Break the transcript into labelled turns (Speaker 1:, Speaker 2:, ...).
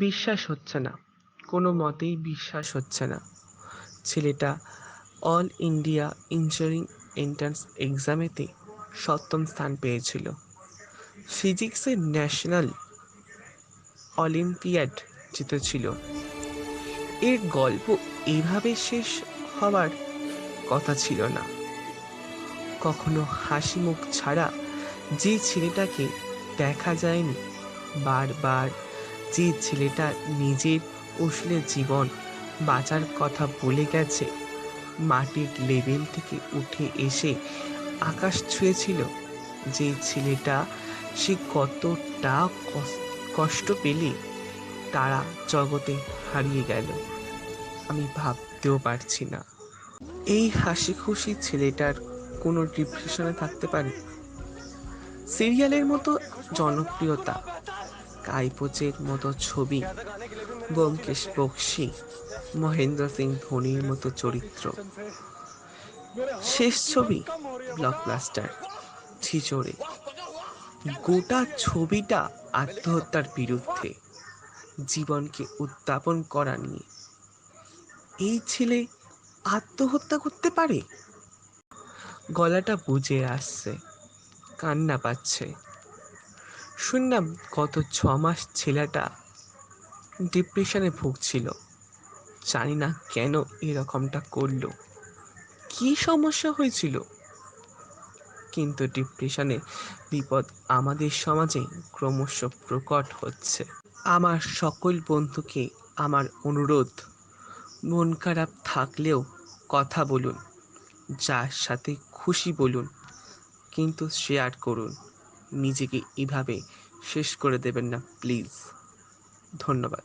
Speaker 1: বিশ্বাস হচ্ছে না, কোনো মতেই বিশ্বাস হচ্ছে না। ছেলেটা অল ইন্ডিয়া ইঞ্জিনিয়ারিং এন্ট্রান্স এক্সামেতে 7ম স্থান পেয়েছিল। ফিজিক্সের ন্যাশনাল অলিম্পিয়াড জিতেছিল। এর গল্প এইভাবে শেষ হওয়ার কথা ছিল না। কখনো হাসি মুখ ছাড়া যে ছেলেটাকে দেখা যায়নি, বারবার যে ছেলেটা নিজের আসলে জীবন বাঁচার কথা বলে গেছে, মাটির লেভেল থেকে উঠে এসে আকাশ ছুঁয়েছিল, যে ছেলেটা সে কতটা কষ্ট পেলে তারা জগতে হারিয়ে গেল, আমি ভাবতেও পারছি না। এই হাসি খুশি ছেলেটার কোনো ডিপ্রেশনে থাকতে পারে? সিরিয়ালের মতো জনপ্রিয়তা, কাইপোচের মতো ছবি, ব্যোমকেশ বক্সী, মহেন্দ্র সিং ধোনির মতো চরিত্র, শেষ ছবি ব্লকবাস্টার, ছিচড়ে। গোটা ছবিটা আত্মহত্যার বিরুদ্ধে, জীবনকে উদ্যাপন করা নিয়ে। এই ছেলে আত্মহত্যা করতে পারে? গলাটা বুঝে আসছে, কান্না পাচ্ছে। শুনলাম গত 6 মাস ছেলেটা ডিপ্রেশনে ভুগছিল। জানি না কেন এরকমটা করলো, কি সমস্যা হয়েছিল। কিন্তু ডিপ্রেশনে বিপদ আমাদের সমাজে ক্রমশ প্রকট হচ্ছে। আমার সকল বন্ধুকে আমার অনুরোধ, মন খারাপ থাকলেও কথা বলুন, যার সাথে খুশি বলুন, কিন্তু শেয়ার করুন। নিজেকে এভাবে শেষ করে দেবেন না প্লিজ। ধন্যবাদ।